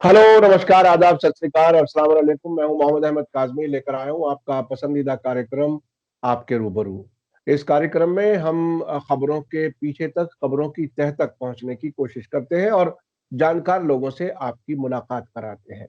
Hello, नमस्कार, आदाब, सत श्री अकाल और अस्सलाम वालेकुम। मैं हूं मोहम्मद अहमद काज़मी, लेकर आया हूं आपका पसंदीदा कार्यक्रम आपके रूबरू। इस कार्यक्रम में हम खबरों के पीछे तक, खबरों की तह तक पहुंचने की कोशिश करते हैं और जानकार लोगों से आपकी मुलाकात कराते हैं।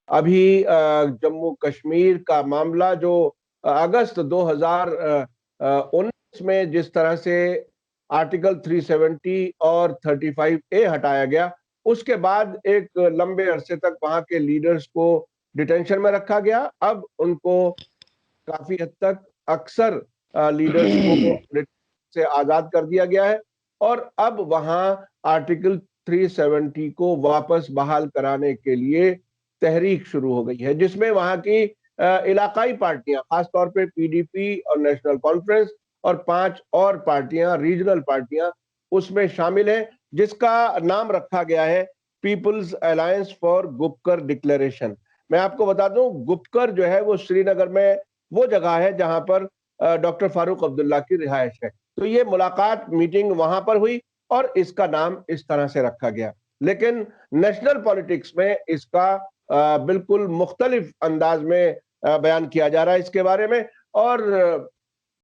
अभी जम्मू कश्मीर का मामला जो अगस्त 2019 में जिस तरह से आर्टिकल 370 और 35A हटाया गया, उसके बाद एक लंबे अरसे तक वहां के लीडर्स को डिटेंशन में रखा गया। अब उनको काफी हद तक अक्सर लीडर्स को से आजाद कर दिया गया है और अब वहां आर्टिकल 370 को वापस बहाल कराने के लिए तहरीक शुरू हो गई है, जिसमें वहां की इलाकाई पार्टियां, खासतौर पे पीडीपी और नेशनल कॉन्फ्रेंस और 5 और पार्टियां, रीजनल पार्टियां उसमें शामिल हैं, जिसका नाम रखा गया है people's alliance for Gupkar declaration. मैं आपको बता दूं, गुपकर जो है वो श्रीनगर में वो जगह है जहां पर डॉक्टर फारूक अब्दुल्ला की रिहायश है। तो ये मुलाकात, मीटिंग वहां पर हुई और इसका नाम इस तरह से रखा गया। लेकिन नेशनल पॉलिटिक्स में इसका बिल्कुल मुख्तलिफ अंदाज में बयान किया जा रहा है इसके बारे में। और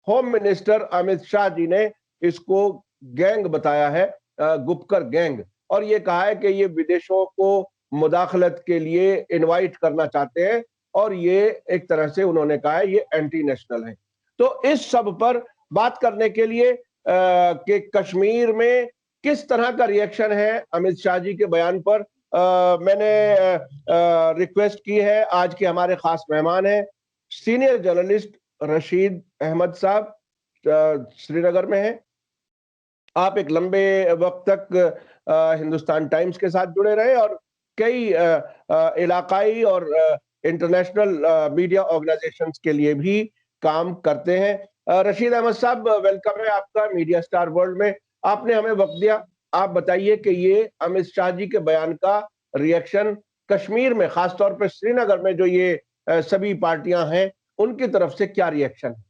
होम मिनिस्टर अमित शाह जी ने इसको गैंग बताया है, गुपकर गैंग, और ये कहा है कि ये विदेशों को मुदाखलत के लिए इनवाइट करना चाहते हैं और ये एक तरह से उन्होंने कहा है ये एंटी नेशनल है। तो इस सब पर बात करने के लिए कि कश्मीर में किस तरह का रिएक्शन है अमित शाह जी के बयान पर, मैंने रिक्वेस्ट की है। आज के हमारे खास मेहमान हैं सीनियर जर्नलिस्ट रशीद अहमद साहब, श्रीनगर में हैं। आप एक लंबे वक्त तक हिंदुस्तान टाइम्स के साथ जुड़े रहे और कई इलाकाई और इंटरनेशनल मीडिया ऑर्गेनाइजेशंस के लिए भी काम करते हैं। रशीद अहमद साहब, वेलकम है आपका मीडिया स्टार वर्ल्ड में। आपने हमें वक्त दिया। आप बताइए कि ये अमित शाह जी के बयान का रिएक्शन कश्मीर में, खासतौर पर श्रीनगर में जो ये सभी पार्टियां हैं, उनकी तरफ से क्या रिएक्शन है?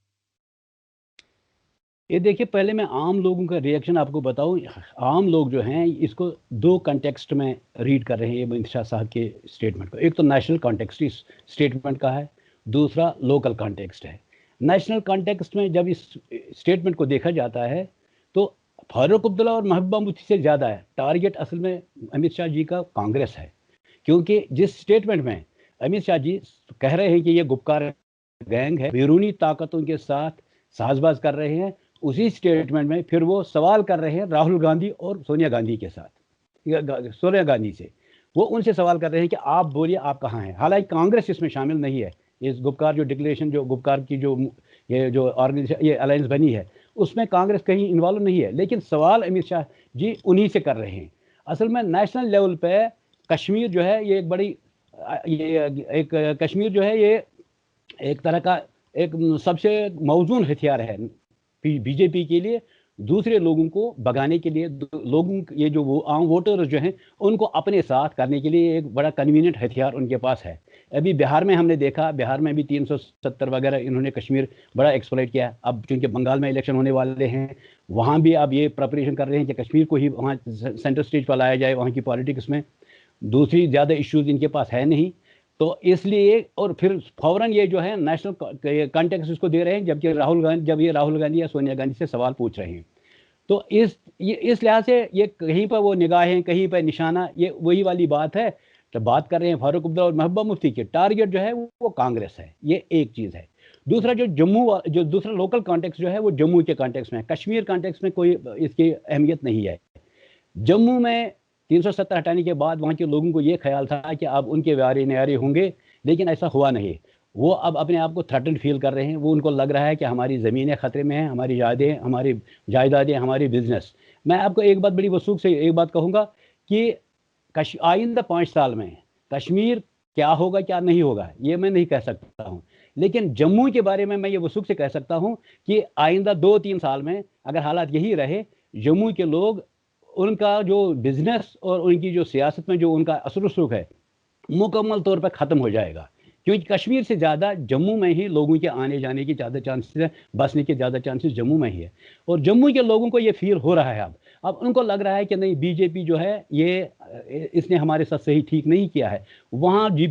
ये देखिए, पहले मैं आम लोगों का रिएक्शन आपको बताऊं। आम लोग जो हैं इसको दो कॉन्टेक्स्ट में रीड कर रहे हैं, ये अमित शाह साहब के स्टेटमेंट को। एक तो नेशनल कॉन्टेक्स्ट इस स्टेटमेंट का है, दूसरा लोकल कॉन्टेक्स्ट है। नेशनल कॉन्टेक्स्ट में जब इस स्टेटमेंट को देखा जाता है तो फारूक अब्दुल्ला और महबूबा मुफ्ती से ज़्यादा है टारगेट असल में अमित शाह जी का कांग्रेस है। क्योंकि जिस स्टेटमेंट में अमित शाह जी कह रहे हैं कि ये गुपकार गैंग है, बैरूनी ताकतों के साथ साजबाज कर रहे हैं, उसी स्टेटमेंट में फिर वो सवाल कर रहे हैं राहुल गांधी और सोनिया गांधी के साथ, सोनिया गांधी से वो उनसे सवाल कर रहे हैं कि आप बोलिए आप कहाँ हैं। हालांकि कांग्रेस इसमें शामिल नहीं है। इस गुपकार जो डिक्लेरेशन, जो गुपकार की जो ये जो ऑर्गेनाइजेशन, ये अलायंस बनी है, उसमें कांग्रेस कहीं इन्वॉल्व नहीं है। लेकिन सवाल अमित शाह जी उन्हीं से कर रहे हैं। असल में नेशनल लेवल पे कश्मीर जो है ये एक बड़ी ये एक कश्मीर जो है ये एक तरह का एक सबसे मौजूद हथियार है बीजेपी के लिए, दूसरे लोगों को भगाने के लिए, लोगों ये जो वो आम वोटर्स जो हैं उनको अपने साथ करने के लिए एक बड़ा कन्वीनियंट हथियार उनके पास है। अभी बिहार में हमने देखा, बिहार में भी 370 वगैरह इन्होंने कश्मीर बड़ा एक्सप्लॉइट किया। अब चूंकि बंगाल में इलेक्शन होने वाले हैं, वहाँ भी अब ये प्रिपरेशन कर रहे हैं कि कश्मीर को ही वहाँ सेंटर स्टेज पर लाया जाए। वहाँ की पॉलिटिक्स में दूसरी ज़्यादा इश्यूज इनके पास है नहीं, तो इसलिए और फिर फौरन ये जो है नेशनल कॉन्टेक्स्ट इसको दे रहे हैं, जबकि राहुल गांधी, जब ये राहुल गांधी या सोनिया गांधी से सवाल पूछ रहे हैं, तो इस लिहाज से ये कहीं पर वो निगाहें, कहीं पर निशाना, ये वही वाली बात है। तो बात कर रहे हैं फारूक अब्दुल्ला और महबूबा मुफ्ती के, टारगेट जो है वो कांग्रेस है। ये एक चीज़ है। दूसरा जो दूसरा लोकल कॉन्टेक्स्ट जो है वो जम्मू के कॉन्टेक्स्ट में है। कश्मीर कॉन्टेक्स्ट में कोई इसकी अहमियत नहीं है। जम्मू में 370 हटाने के बाद वहाँ के लोगों को ये ख्याल था कि अब उनके व्यारे न्यारे होंगे, लेकिन ऐसा हुआ नहीं। वो अब अपने आप को थ्रेटन फील कर रहे हैं। वो उनको लग रहा है कि हमारी ज़मीनें ख़तरे में हैं, हमारी जायदादें, हमारी बिजनेस। मैं आपको एक बात बड़ी वसूख से एक बात कहूँगा कि आइंदा 5 साल में कश्मीर क्या होगा क्या नहीं होगा ये मैं नहीं कह सकता हूँ, लेकिन जम्मू के बारे में मैं ये वसूख से कह सकता हूँ कि आइंदा 2-3 साल में अगर हालात यही रहे, जम्मू के लोग, उनका जो बिजनेस और उनकी जो सियासत में जो उनका असर रसूख है मुकम्मल तौर पर ख़त्म हो जाएगा। क्योंकि कश्मीर से ज़्यादा जम्मू में ही लोगों के आने जाने की ज़्यादा चांसेस है, बसने के ज़्यादा चांसेस जम्मू में ही है। और जम्मू के लोगों को ये फील हो रहा है। अब उनको लग रहा है कि नहीं, बीजेपी जो है ये इसने हमारे साथ सही ठीक नहीं किया है। वहाँ कि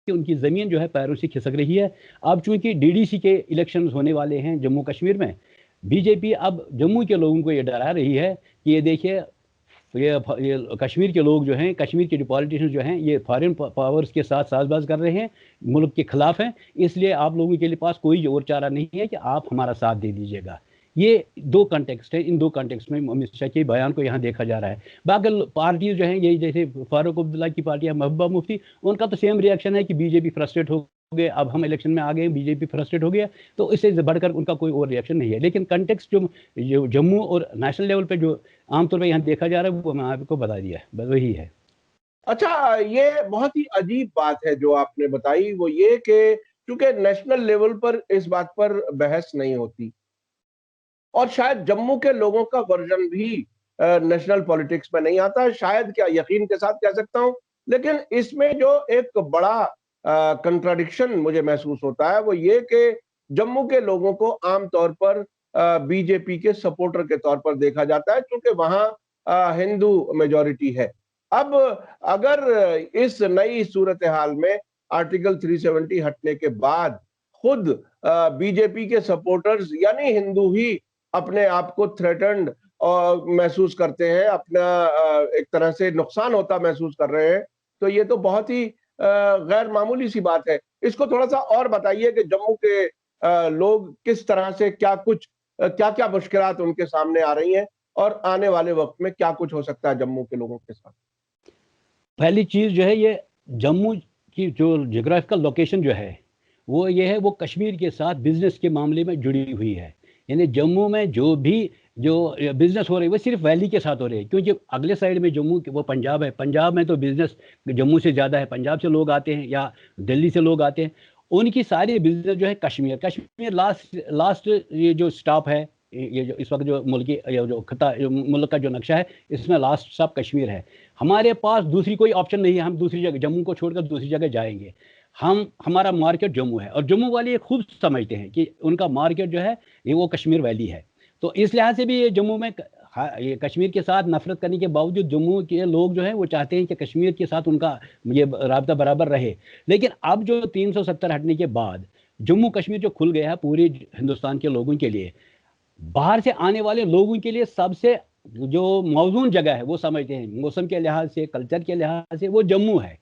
उनकी ज़मीन जो है पैरों से खिसक रही है। अब चूंकि डीडीसी के इलेक्शन होने वाले हैं जम्मू कश्मीर में, बीजेपी अब जम्मू के लोगों को ये डरा रही है कि ये देखिए, ये कश्मीर के लोग जो हैं, कश्मीर के जो पॉलिटिशियन जो हैं, ये फॉरेन पावर्स के साथ साजबाज कर रहे हैं, मुल्क के खिलाफ हैं, इसलिए आप लोगों के लिए पास कोई और चारा नहीं है कि आप हमारा साथ दे दीजिएगा। ये दो कॉन्टेक्स्ट है, इन दो कॉन्टेक्स्ट में अमित शाह के बयान को यहाँ देखा जा रहा है। बाकी पार्टीज जो हैं, ये जैसे फारूक अब्दुल्ला की पार्टी है, महबूबा मुफ्ती, उनका तो सेम रिएक्शन है कि बीजेपी फ्रस्ट्रेट हो गए, अब हम इलेक्शन में आ गए, बीजेपी फ्रस्ट्रेट हो गया, तो इससे बढ़कर उनका कोई और रिएक्शन नहीं है। लेकिन कंटेक्स्ट जो जम्मू और नेशनल लेवल पे जो आमतौर पर यहाँ देखा जा रहा है, वो मैं आपको बता दिया है, बस वही है। अच्छा, ये बहुत ही अजीब बात है जो आपने बताई, वो ये कि क्योंकि नेशनल लेवल पर इस बात पर बहस नहीं होती और शायद जम्मू के लोगों का वर्जन भी नेशनल पॉलिटिक्स में नहीं आता, शायद, क्या यकीन के साथ कह सकता हूं। लेकिन इसमें जो एक बड़ा कंट्राडिक्शन मुझे महसूस होता है वो ये कि जम्मू के लोगों को आमतौर पर बीजेपी के सपोर्टर के तौर पर देखा जाता है क्योंकि वहां हिंदू मेजॉरिटी है। अब अगर इस नई सूरत हाल में आर्टिकल 370 हटने के बाद खुद बीजेपी के सपोर्टर्स यानी हिंदू ही अपने आप को थ्रेटन्ड और महसूस करते हैं, अपना एक तरह से नुकसान होता महसूस कर रहे हैं, तो ये तो बहुत ही गैर मामूली सी बात है। इसको थोड़ा सा और बताइए कि जम्मू के लोग किस तरह से क्या क्या मुश्किलात उनके सामने आ रही हैं और आने वाले वक्त में क्या कुछ हो सकता है जम्मू के लोगों के साथ। पहली चीज़ जो है, ये जम्मू की जो जोग्राफिकल लोकेशन जो है वो ये है, वो कश्मीर के साथ बिजनेस के मामले में जुड़ी हुई है। यानी जम्मू में जो भी जो बिजनेस हो रही है वो सिर्फ वैली के साथ हो रही है, क्योंकि अगले साइड में जम्मू वो पंजाब है, पंजाब में तो बिजनेस जम्मू से ज़्यादा है, पंजाब से लोग आते हैं या दिल्ली से लोग आते हैं, उनकी सारी बिजनेस जो है कश्मीर, कश्मीर लास्ट लास्ट ये जो स्टॉप है, ये जो इस वक्त जो मुल्क जो खता मुल्क का जो नक्शा है, इसमें लास्ट स्टॉप कश्मीर है। हमारे पास दूसरी कोई ऑप्शन नहीं है, हम दूसरी जगह जम्मू को छोड़कर दूसरी जगह जाएंगे। हमारा मार्केट जम्मू है और जम्मू वाले ये खूब समझते हैं कि उनका मार्केट जो है ये वो कश्मीर वैली है। तो इस लिहाज से भी ये जम्मू में ये कश्मीर के साथ नफरत करने के बावजूद जम्मू के लोग जो हैं वो चाहते हैं कि कश्मीर के साथ उनका ये राब्ता बराबर रहे। लेकिन अब जो 370 हटने के बाद जम्मू कश्मीर जो खुल गया है पूरे हिंदुस्तान के लोगों के लिए, बाहर से आने वाले लोगों के लिए सबसे जो मौजूद जगह है वो समझते हैं, मौसम के लिहाज से, कल्चर के लिहाज से वो जम्मू है,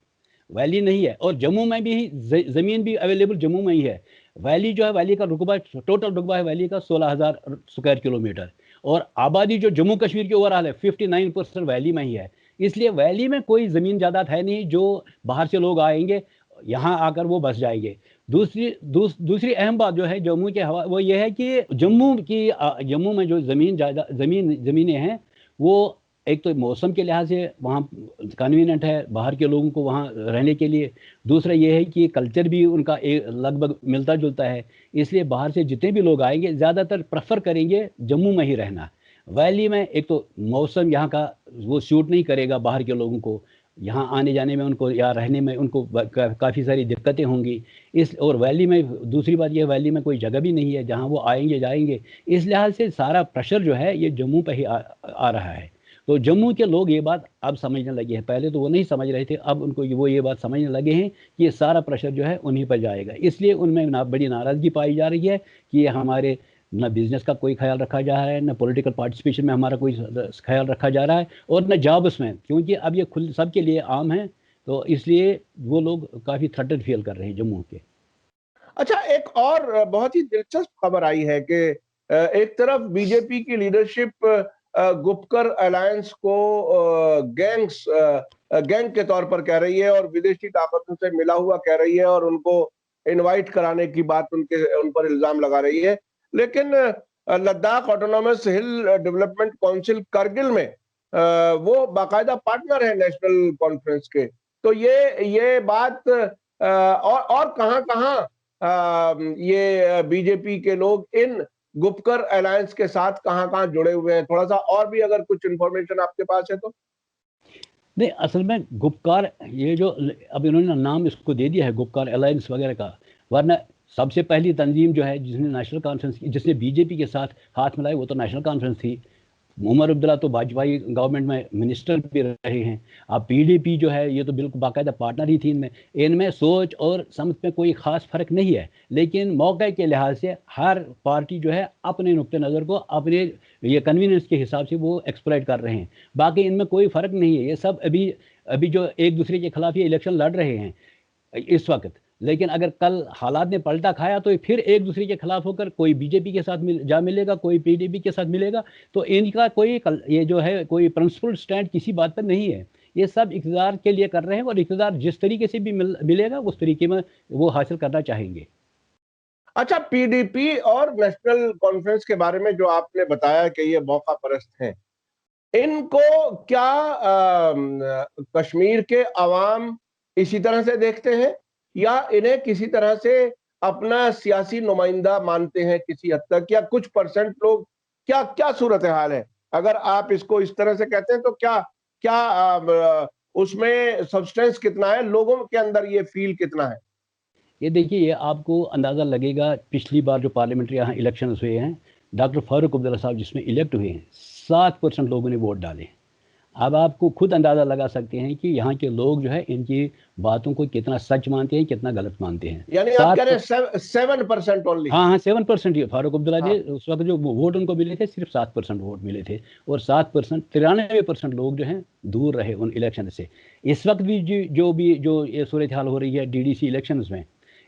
वैली नहीं है। और जम्मू में भी ज़मीन भी अवेलेबल जम्मू में ही है। वैली जो है, वैली का रुकबा, टोटल रुकबा है वैली का 16,000 स्क्वायर किलोमीटर, और आबादी जो जम्मू कश्मीर की ओवरऑल है 59% वैली में ही है। इसलिए वैली में कोई ज़मीन जायदाद है नहीं जो बाहर से लोग आएंगे यहाँ आकर वो बस जाएंगे। दूसरी अहम बात जो है जम्मू के हवा वो ये है कि जम्मू में जो ज़मीनें हैं वो एक तो मौसम के लिहाज से वहाँ कन्वीनियंट है बाहर के लोगों को वहाँ रहने के लिए। दूसरा ये है कि कल्चर भी उनका लगभग मिलता जुलता है, इसलिए बाहर से जितने भी लोग आएंगे ज़्यादातर प्रेफर करेंगे जम्मू में ही रहना। वैली में एक तो मौसम यहाँ का वो सूट नहीं करेगा बाहर के लोगों को, यहाँ आने जाने में उनको या रहने में उनको काफ़ी सारी दिक्कतें होंगी। और वैली में दूसरी बात यह, वैली में कोई जगह भी नहीं है जहाँ वो आएंगे जाएंगे। इस लिहाज से सारा प्रेशर जो है ये जम्मू पर ही आ रहा है। तो जम्मू के लोग ये बात अब समझने लगे हैं, पहले तो वो नहीं समझ रहे थे, अब उनको वो ये बात समझने लगे हैं कि ये सारा प्रेशर जो है उन्हीं पर जाएगा। इसलिए उनमें बड़ी नाराज़गी पाई जा रही है कि ये हमारे न बिजनेस का कोई ख्याल रखा जा रहा है, न पॉलिटिकल पार्टिसिपेशन में हमारा कोई ख्याल रखा जा रहा है, और न जॉब्स में, क्योंकि अब ये खुद सबके लिए आम है। तो इसलिए वो लोग काफ़ी थ्रेटेड फील कर रहे हैं जम्मू के। अच्छा, एक और बहुत ही दिलचस्प खबर आई है कि एक तरफ बीजेपी की लीडरशिप गुपकर अलायंस को गैंग के तौर पर कह रही है और विदेशी ताकतों से मिला हुआ कह रही है और उनको इनवाइट कराने की बात उन पर इल्जाम लगा रही है। लेकिन लद्दाख ऑटोनॉमस हिल डेवलपमेंट काउंसिल करगिल में वो बाकायदा पार्टनर है नेशनल कॉन्फ्रेंस के। तो ये बात और कहां ये बीजेपी के लोग इन गुपकर अलायंस के साथ कहां जुड़े हुए हैं, थोड़ा सा और भी अगर कुछ इंफॉर्मेशन आपके पास है तो। नहीं, असल में गुपकार ये जो अब इन्होंने नाम इसको दे दिया है गुपकार अलायंस वगैरह का, वरना सबसे पहली तंजीम जो है जिसने नेशनल कॉन्फ्रेंस की, जिसने बीजेपी के साथ हाथ मिलाए, वो तो नेशनल कॉन्फ्रेंस थी। उमर अब्दुल्ला तो वाजपेयी गवर्नमेंट में मिनिस्टर भी रहे हैं। अब पीडीपी जो है ये तो बिल्कुल बाकायदा पार्टनर ही थी इनमें। इनमें सोच और समझ में कोई खास फर्क नहीं है, लेकिन मौके के लिहाज से हर पार्टी जो है अपने नुक्ते नज़र को अपने ये कन्वीनियंस के हिसाब से वो एक्सप्लॉइट कर रहे हैं। बाकी इनमें कोई फर्क नहीं है। ये सब अभी अभी जो एक दूसरे के खिलाफ ये इलेक्शन लड़ रहे हैं इस वक्त, लेकिन अगर कल हालात ने पलटा खाया तो फिर एक दूसरे के खिलाफ होकर कोई बीजेपी के साथ जा मिलेगा, कोई पीडीपी के साथ मिलेगा। तो इनका कोई ये जो है कोई प्रिंसिपल स्टैंड किसी बात पर नहीं है। ये सब इक़्तिदार के लिए कर रहे हैं और इक़्तिदार जिस तरीके से भी मिलेगा उस तरीके में वो हासिल करना चाहेंगे। अच्छा, पीडीपी और नेशनल कॉन्फ्रेंस के बारे में जो आपने बताया कि ये मौका परस्त हैं, इनको क्या कश्मीर के अवाम इसी तरह से देखते हैं या इन्हें किसी तरह से अपना सियासी नुमाइंदा मानते हैं किसी हद तक, या कुछ परसेंट लोग, क्या क्या सूरत हाल है? अगर आप इसको इस तरह से कहते हैं तो क्या क्या उसमें सब्सटेंस कितना है, लोगों के अंदर ये फील कितना है? ये देखिए, ये आपको अंदाज़ा लगेगा, पिछली बार जो पार्लियामेंट्री यहाँ इलेक्शंस हुए हैं, डॉक्टर फारूक अब्दुल्ला साहब जिसमें इलेक्ट हुए हैं, 7% लोगों ने वोट डाले। अब आपको खुद अंदाज़ा लगा सकते हैं कि यहाँ के लोग जो है इनकी बातों को कितना सच मानते हैं, कितना गलत मानते हैं। यानी आप कह रहे हैं 7% ओनली? हाँ हाँ, 7% ही फारूक अब्दुल्ला हाँ। जी उस वक्त जो वोट उनको मिले थे सिर्फ 7% वोट मिले थे, और 7% 93% लोग जो हैं दूर रहे उन इलेक्शन से। इस वक्त भी जो ये सूरत हाल हो रही है डीडीसी इलेक्शंस में,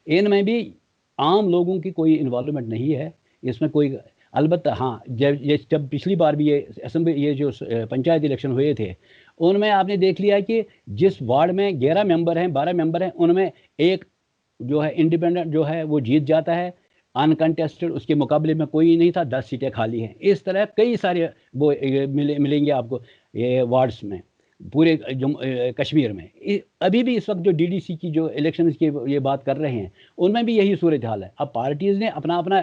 इनमें भी आम लोगों की कोई इन्वॉल्वमेंट नहीं है इसमें कोई। अलबत्ता हाँ, जब पिछली बार भी ये असेंबली ये जो पंचायत इलेक्शन हुए थे, उनमें आपने देख लिया कि जिस वार्ड में 11 मेंबर हैं 12 मेंबर हैं, उनमें एक जो है इंडिपेंडेंट जो है वो जीत जाता है, अनकंटेस्टेड उसके मुकाबले में कोई नहीं था, 10 सीटें खाली हैं। इस तरह कई सारे वो मिलेंगे आपको ये वार्ड्स में पूरे कश्मीर में। अभी भी इस वक्त जो डीडीसी की जो इलेक्शन की ये बात कर रहे हैं, उनमें भी यही सूरत हाल है। अब पार्टीज़ ने अपना अपना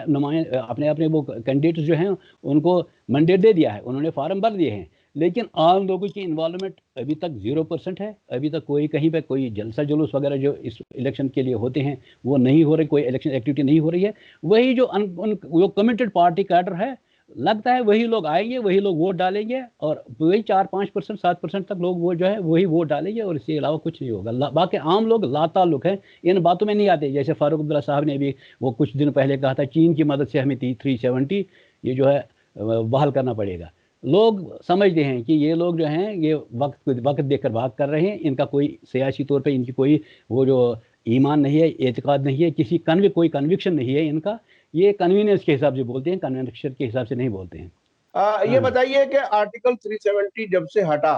अपने अपने वो कैंडिडेट्स जो हैं उनको मैंडेट दे दिया है, उन्होंने फार्म भर दिए हैं, लेकिन आम लोगों की इन्वॉल्वमेंट अभी तक 0% है। अभी तक कोई कहीं पे कोई जलसा जुलूस वगैरह जो इस इलेक्शन के लिए होते हैं वो नहीं हो रहे, कोई इलेक्शन एक्टिविटी नहीं हो रही है। वही जो कमिटेड पार्टी कैडर है, लगता है वही लोग आएंगे, वही लोग वोट डालेंगे, और वही 4-5% 7% तक लोग वो जो है वही वोट डालेंगे, और इसके अलावा कुछ नहीं होगा। बाकी आम लोग लाताल्लुक हैं, इन बातों में नहीं आते। जैसे फारूक अब्दुल्ला साहब ने भी वो कुछ दिन पहले कहा था चीन की मदद से हमें 370 ये जो है बहाल करना पड़ेगा। लोग समझते हैं कि ये लोग जो हैं ये वक्त देखकर बात कर रहे हैं, इनका कोई सियासी तौर पे इनकी कोई वो जो ईमान नहीं है, एतकाद नहीं है, कोई कन्विक्शन नहीं है इनका। ये कन्वीनियंस के हिसाब से बोलते हैं, कन्वेंशन के हिसाब से नहीं बोलते हैं। ये बताइए कि आर्टिकल 370 जब से हटा,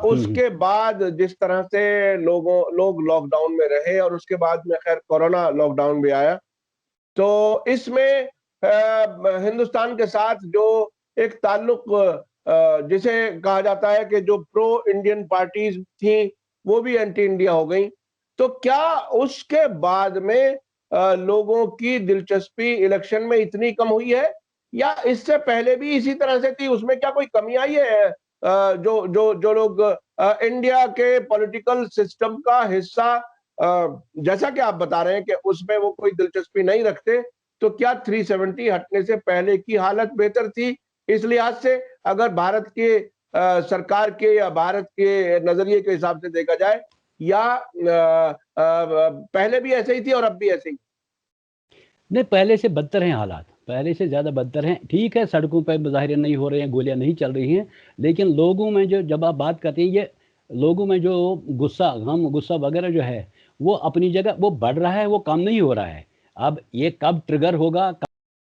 उसके बाद जिस तरह से लोग लॉकडाउन में रहे और उसके बाद में खैर कोरोना लॉकडाउन भी आया, तो इसमें हिंदुस्तान के साथ जो एक ताल्लुक जिसे कहा जाता है कि जो प्रो इंडियन पार्टीज थी वो भी एंटी इंडिया हो गई, तो क्या उसके बाद में लोगों की दिलचस्पी इलेक्शन में इतनी कम हुई है, या इससे पहले भी इसी तरह से थी? उसमें क्या कोई कमी आई है? जो लोग इंडिया के पॉलिटिकल सिस्टम का हिस्सा, जैसा कि आप बता रहे हैं कि उसमें वो कोई दिलचस्पी नहीं रखते, तो क्या 370 हटने से पहले की हालत बेहतर थी इस लिहाज से, अगर भारत के सरकार के या भारत के नजरिए के हिसाब से देखा जाए, या पहले भी ऐसे ही थी और अब भी ऐसे ही? नहीं, पहले से बदतर हैं हालात, पहले से ज़्यादा बदतर हैं। ठीक है, सड़कों पर मुजाहरे नहीं हो रहे हैं, गोलियां नहीं चल रही हैं, लेकिन लोगों में जो जब आप बात करते हैं, ये लोगों में जो गुस्सा वगैरह जो है वो अपनी जगह वो बढ़ रहा है, वो कम नहीं हो रहा है। अब ये कब ट्रिगर होगा,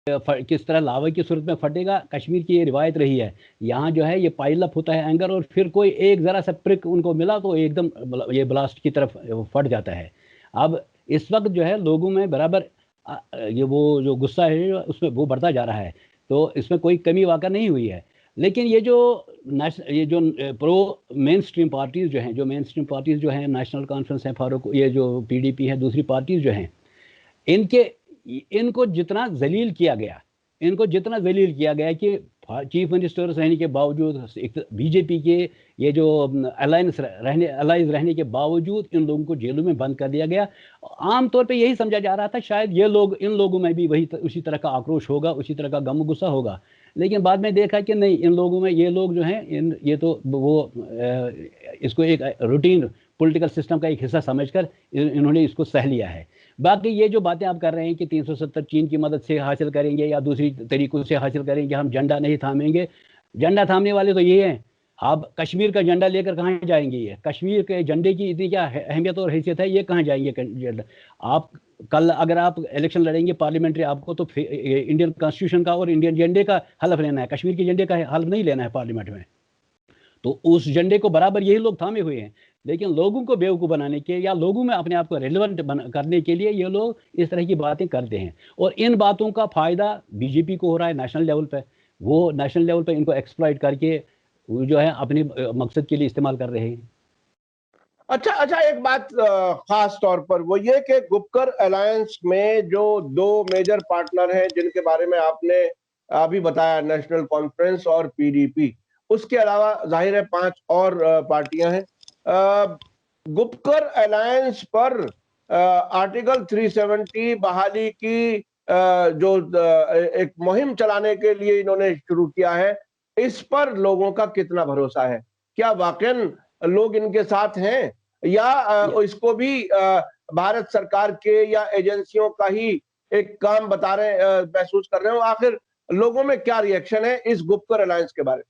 किस तरह लावा की सूरत में फटेगा, कश्मीर की ये रिवायत रही है। यहाँ जो है ये पाइल अप होता है एंगर, और फिर कोई एक ज़रा सा प्रिक उनको मिला तो एकदम ये ब्लास्ट की तरफ फट जाता है। अब इस वक्त जो है लोगों में बराबर ये वो जो गुस्सा है उसमें वो बढ़ता जा रहा है, तो इसमें कोई कमी वाक़ई नहीं हुई है। लेकिन ये जो प्रो मेन स्ट्रीम पार्टीज़ जो हैं, नेशनल कॉन्फ्रेंस है, फारूक ये जो पीडीपी है, दूसरी पार्टीज़ जो हैं, इनको जितना जलील किया गया कि चीफ मिनिस्टर रहने के बावजूद, बीजेपी के ये जो अलायंस रहने के बावजूद इन लोगों को जेलों में बंद कर दिया गया। आमतौर पे यही समझा जा रहा था शायद इन लोगों में भी उसी तरह का आक्रोश होगा, उसी तरह का गम गुस्सा होगा। लेकिन बाद में देखा कि नहीं, इन लोगों में ये लोग जो हैं ये तो वो इसको एक रूटीन पॉलिटिकल सिस्टम का एक हिस्सा समझकर इन्होंने इसको सह लिया है। बाकी ये जो बातें आप कर रहे हैं कि 370 चीन की मदद से हासिल करेंगे या दूसरी तरीकों से हासिल करेंगे, हम झंडा नहीं थामेंगे, झंडा थामने वाले तो ये हैं। आप कश्मीर का झंडा लेकर कहाँ जाएंगे? ये कश्मीर के झंडे की इतनी क्या अहमियत और हैसियत है, ये कहाँ जाएंगे झंडा? आप कल अगर आप इलेक्शन लड़ेंगे पार्लियामेंट्री, आपको तो इंडियन कॉन्स्टिट्यूशन का और इंडियन झंडे का हल्फ लेना है, कश्मीर के झंडे का हल्फ नहीं लेना है पार्लियामेंट में। तो उस झंडे को बराबर यही लोग थामे हुए हैं। लेकिन लोगों को बेवकूफ़ बनाने के या लोगों में अपने आप को रेलिवेंट करने के लिए ये लोग इस तरह की बातें करते हैं, और इन बातों का फायदा बीजेपी को हो रहा है नेशनल लेवल पे। वो नेशनल लेवल पे इनको एक्सप्लॉइट करके वो जो है अपने मकसद के लिए इस्तेमाल कर रहे हैं। अच्छा, एक बात खास तौर पर वो ये कि गुपकर अलायंस में जो दो मेजर पार्टनर हैं जिनके बारे में आपने अभी बताया, नेशनल कॉन्फ्रेंस और पीडीपी, उसके अलावा जाहिर है 5 और पार्टियां हैं। गुपकर अलायंस पर आर्टिकल 370 बहाली की जो एक मुहिम चलाने के लिए इन्होंने शुरू किया है, इस पर लोगों का कितना भरोसा है? क्या वाकई लोग इनके साथ हैं, या इसको भी भारत सरकार के या एजेंसियों का ही एक काम बता रहे, महसूस कर रहे हो? आखिर लोगों में क्या रिएक्शन है इस गुपकर अलायंस के बारे में?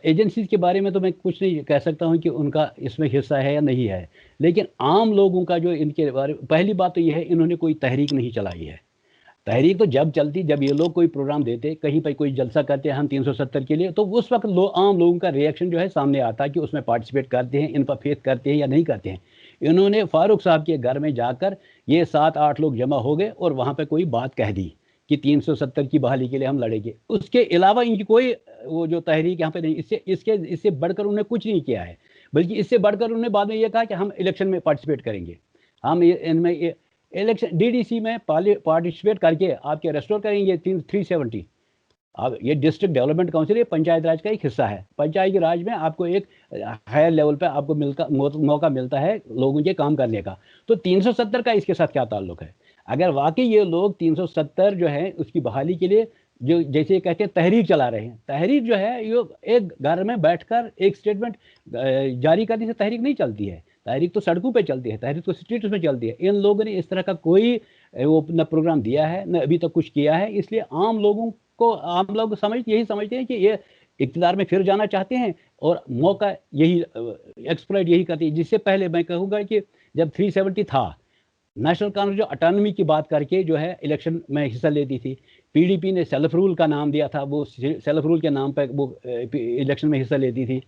एजेंसीज के बारे में तो मैं कुछ नहीं कह सकता हूं कि उनका इसमें हिस्सा है या नहीं है, लेकिन आम लोगों का जो इनके बारे में, पहली बात तो यह है इन्होंने कोई तहरीक नहीं चलाई है। तहरीक तो जब चलती, जब ये लोग कोई प्रोग्राम देते, कहीं पर कोई जलसा करते हैं हम 370 के लिए, तो उस वक्त आम लोगों का रिएक्शन जो है सामने आता है कि उसमें पार्टिसिपेट करते हैं, इन पर फेथ करते हैं या नहीं करते हैं। इन्होंने फारूक साहब के घर में जाकर ये 7-8 लोग जमा हो गए और वहाँ पर कोई बात कह दी कि 370 की बहाली के लिए हम लड़ेंगे। उसके अलावा इनकी कोई वो जो तहरीक यहाँ पे नहीं, इससे बढ़कर उन्होंने कुछ नहीं किया है। बल्कि इससे बढ़कर उन्होंने बाद में ये कहा कि हम इलेक्शन में पार्टिसिपेट करेंगे, हम इनमें इलेक्शन डीडीसी में पार्टिसिपेट करके आपके रेस्टोर करेंगे 370। अब ये डिस्ट्रिक्ट डेवलपमेंट काउंसिल, ये पंचायत राज का एक हिस्सा है। पंचायती राज में आपको एक हायर लेवल पे आपको मौका मिलता है लोगों के काम करने का। तो 370 का इसके साथ क्या ताल्लुक है? अगर वाकई ये लोग 370 जो है उसकी बहाली के लिए जो जैसे कहते हैं तहरीक चला रहे हैं, तहरीक जो है ये एक घर में बैठकर एक स्टेटमेंट जारी करने से तहरीक नहीं चलती है। तहरीक तो सड़कों पे चलती है, तहरीक तो स्ट्रीट्स में चलती है। इन लोगों ने इस तरह का कोई वो न प्रोग्राम दिया है न अभी तक कुछ किया है। इसलिए आम लोग यही समझते हैं कि ये इक़्तिदार में फिर जाना चाहते हैं और मौका यही एक्सप्लॉइट यही करती है। जिससे पहले मैं कहूँगा कि जब 370 था, नेशनल कांग्रेस जो ऑटोनॉमी की बात करके जो है इलेक्शन में हिस्सा लेती थी, पीडीपी ने सेल्फ रूल का नाम दिया था, वो सेल्फ रूल के नाम पर वो इलेक्शन में हिस्सा लेती थी।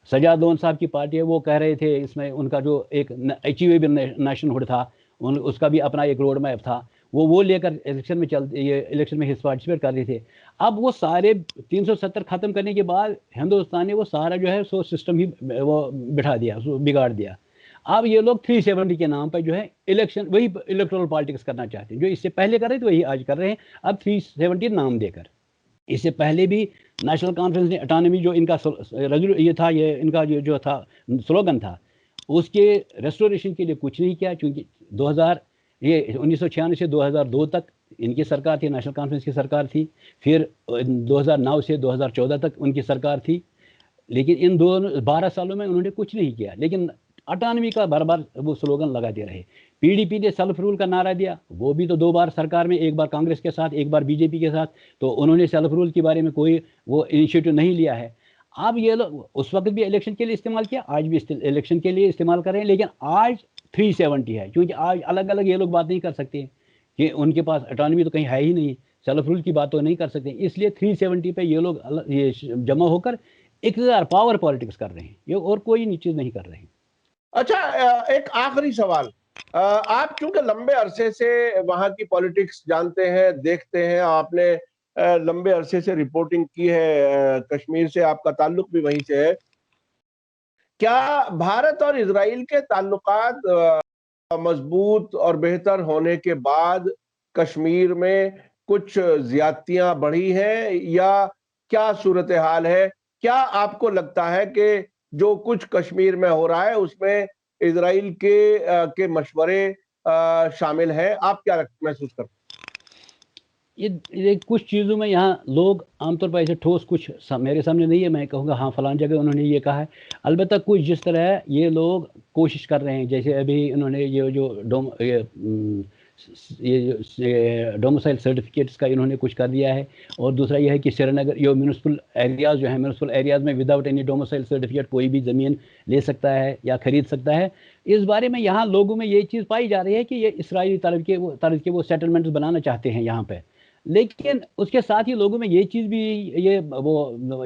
सजाद लोन साहब की पार्टी है, वो कह रहे थे इसमें उनका जो एक अचीवेबल नेशनहुड था, उसका भी अपना एक रोड मैप था, वो लेकर इलेक्शन में पार्टिसिपेट कर रहे थे। अब वो सारे 370 खत्म करने के बाद हिंदुस्तान ने वो सारा जो है सो सिस्टम ही वो बिठा दिया, बिगाड़ दिया। अब ये लोग 370 के नाम पर जो है इलेक्शन, वही इलेक्टोरल पॉलिटिक्स करना चाहते हैं जो इससे पहले कर रहे थे, वही आज कर रहे हैं, अब 370 नाम देकर। इससे पहले भी नेशनल कॉन्फ्रेंस ने ऑटोनॉमी जो इनका ये था, ये इनका जो था स्लोगन था, उसके रेस्टोरेशन के लिए कुछ नहीं किया। क्योंकि 1996 से 2002 तक इनकी सरकार थी, नेशनल कॉन्फ्रेंस की सरकार थी। फिर 2009 से 2014 तक उनकी सरकार थी। लेकिन इन 12 सालों में उन्होंने कुछ नहीं किया, लेकिन ऑटोनॉमी का बार बार वो स्लोगन लगाते रहे। पीडीपी ने सेल्फ रूल का नारा दिया, वो भी तो 2 बार सरकार में, एक बार कांग्रेस के साथ, एक बार बीजेपी के साथ, तो उन्होंने सेल्फ रूल के बारे में कोई वो इनिशिएटिव नहीं लिया है। अब ये लोग उस वक्त भी इलेक्शन के लिए इस्तेमाल किया, आज भी इलेक्शन के लिए इस्तेमाल कर रहे हैं, लेकिन आज 370 है। क्योंकि आज अलग अलग ये लोग बात नहीं कर सकते कि उनके पास ऑटोनॉमी तो कहीं है ही नहीं, सेल्फ रूल की बात तो नहीं कर सकते। इसलिए 370 पे ये लोग ये जमा होकर इक़्तिदार पावर पॉलिटिक्स कर रहे हैं, ये और कोई चीज़ नहीं कर रहे हैं। अच्छा, एक आखिरी सवाल। आप चूंकि लंबे अरसे से वहां की पॉलिटिक्स जानते हैं, देखते हैं, आपने लंबे अरसे से रिपोर्टिंग की है, कश्मीर से आपका ताल्लुक भी वहीं से है। क्या भारत और इजराइल के ताल्लुकात मजबूत और बेहतर होने के बाद कश्मीर में कुछ ज्यादतियां बढ़ी हैं, या क्या सूरत हाल है? क्या आपको लगता है कि जो कुछ कश्मीर में हो रहा है उसमें इजराइल के मशवरे शामिल हैं? आप क्या महसूस करते हैं? ये कुछ चीज़ों में यहाँ लोग आमतौर पर ऐसे ठोस कुछ मेरे सामने नहीं है, मैं कहूँगा हाँ फलान जगह उन्होंने ये कहा है। अलबत्ता कुछ जिस तरह ये लोग कोशिश कर रहे हैं, जैसे अभी उन्होंने ये जो ये डोमिसाइल सर्टिफिकेट्स का इन्होंने कुछ कर दिया है। और दूसरा ये है कि श्रीनगर ये म्यूनसिपल एरियाज़ जो है, म्यूनसिपल एरियाज़ में विदाउट एनी डोमिसाइल सर्टिफिकेट कोई भी ज़मीन ले सकता है या ख़रीद सकता है। इस बारे में यहाँ लोगों में ये चीज़ पाई जा रही है कि ये इसराइली तर्ज के वो सेटलमेंट्स बनाना चाहते हैं यहाँ पे। लेकिन उसके साथ ही लोगों में ये चीज़ भी,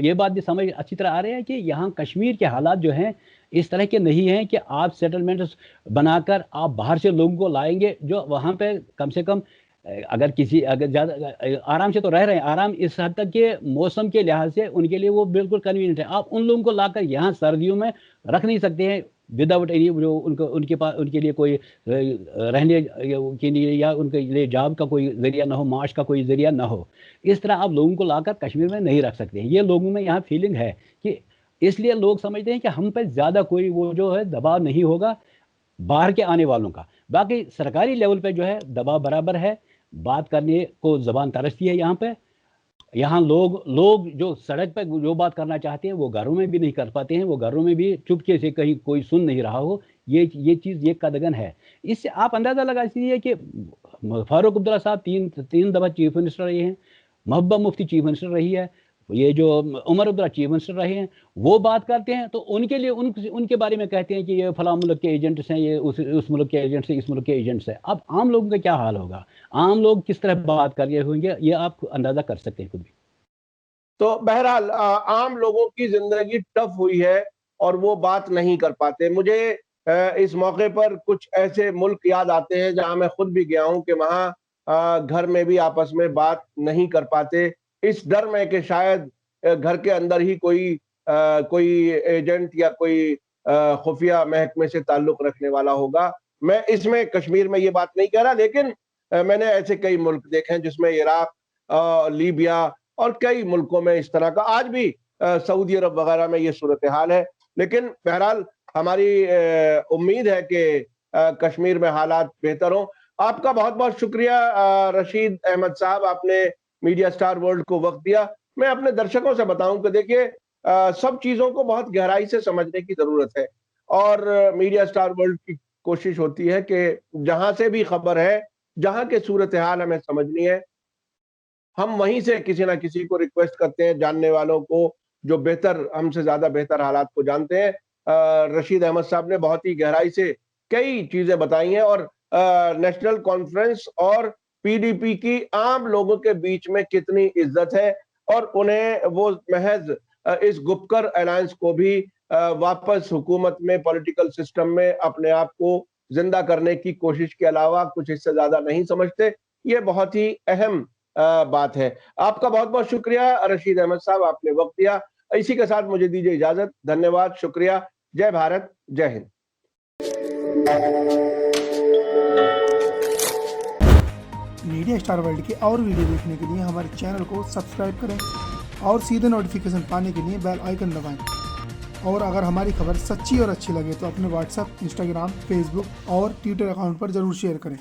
ये बात भी समझ अच्छी तरह आ रही है कि यहाँ कश्मीर के हालात जो हैं इस तरह के नहीं हैं कि आप सेटलमेंट्स बनाकर आप बाहर से लोगों को लाएंगे जो वहाँ पे कम से कम अगर ज़्यादा आराम से तो रह रहे हैं। आराम इस हद तक के मौसम के लिहाज से उनके लिए वो बिल्कुल कन्वीनियंट है। आप उन लोगों को लाकर यहाँ सर्दियों में रख नहीं सकते हैं विदाउट एनी जो उनके पास उनके लिए कोई रहने के लिए या उनके लिए जॉब का कोई ज़रिया ना हो, माश का कोई ज़रिया ना हो। इस तरह आप लोगों को लाकर कश्मीर में नहीं रख सकते हैं। ये लोगों में यहाँ फीलिंग है कि इसलिए लोग समझते हैं कि हम पे ज़्यादा कोई वो जो है दबाव नहीं होगा बाहर के आने वालों का। बाकी सरकारी लेवल पे जो है दबाव बराबर है, बात करने को ज़बान तरसती है यहाँ पे। यहाँ लोग जो सड़क पर जो बात करना चाहते हैं वो घरों में भी नहीं कर पाते हैं, वो घरों में भी चुपके से कहीं कोई सुन नहीं रहा हो। ये चीज़ ये कदगन है। इससे आप अंदाज़ा लगा लीजिए कि फारूक अब्दुल्ला साहब तीन दफ़ा चीफ मिनिस्टर रहे हैं, महबूबा मुफ्ती चीफ मिनिस्टर रही है, ये जो उमर अब्दुल्ला चीफ मिनिस्टर रहे हैं, वो बात करते हैं तो उनके लिए उनके बारे में कहते हैं कि ये फलां मुल्क के एजेंट्स हैं, ये उस मुल्क के एजेंट्स हैं, इस मुल्क के एजेंट्स हैं। अब आम लोगों का क्या हाल होगा, आम लोग किस तरह बात कर रहे होंगे, ये आप अंदाज़ा कर सकते हैं खुद भी। तो बहरहाल आम लोगों की जिंदगी टफ हुई है और वो बात नहीं कर पाते। मुझे इस मौके पर कुछ ऐसे मुल्क याद आते हैं जहां मैं खुद भी गया हूं कि वहां घर में भी आपस में बात नहीं कर पाते, इस डर में कि शायद घर के अंदर ही कोई एजेंट या कोई खुफिया महकमे से ताल्लुक रखने वाला होगा। मैं इसमें कश्मीर में ये बात नहीं कह रहा, लेकिन मैंने ऐसे कई मुल्क देखे हैं जिसमें इराक, लीबिया और कई मुल्कों में इस तरह का आज भी सऊदी अरब वगैरह में ये सूरत हाल है। लेकिन बहरहाल हमारी उम्मीद है कि कश्मीर में हालात बेहतर हों। आपका बहुत बहुत शुक्रिया रशीद अहमद साहब, आपने मीडिया स्टार वर्ल्ड को वक्त दिया। मैं अपने दर्शकों से बताऊं कि देखिए सब चीजों को बहुत गहराई से समझने की जरूरत है और मीडिया स्टार वर्ल्ड की कोशिश होती है कि जहां से भी खबर है, जहां के सूरत हाल हमें समझनी है, हम वहीं से किसी ना किसी को रिक्वेस्ट करते हैं, जानने वालों को जो बेहतर हमसे ज्यादा बेहतर हालात को जानते हैं। रशीद अहमद साहब ने बहुत ही गहराई से कई चीजें बताई हैं और नेशनल कॉन्फ्रेंस और पीडीपी की आम लोगों के बीच में कितनी इज्जत है और उन्हें वो महज इस गुपकर अलायंस को भी वापस हुकूमत में, पॉलिटिकल सिस्टम में अपने आप को जिंदा करने की कोशिश के अलावा कुछ इससे ज्यादा नहीं समझते। ये बहुत ही अहम बात है। आपका बहुत बहुत शुक्रिया रशीद अहमद साहब, आपने वक्त दिया। इसी के साथ मुझे दीजिए इजाजत। धन्यवाद, शुक्रिया। जय भारत, जय हिंद। मीडिया स्टार वर्ल्ड के और वीडियो देखने के लिए हमारे चैनल को सब्सक्राइब करें और सीधे नोटिफिकेशन पाने के लिए बेल आइकन दबाएं। और अगर हमारी खबर सच्ची और अच्छी लगे तो अपने व्हाट्सएप, इंस्टाग्राम, फेसबुक और ट्विटर अकाउंट पर जरूर शेयर करें।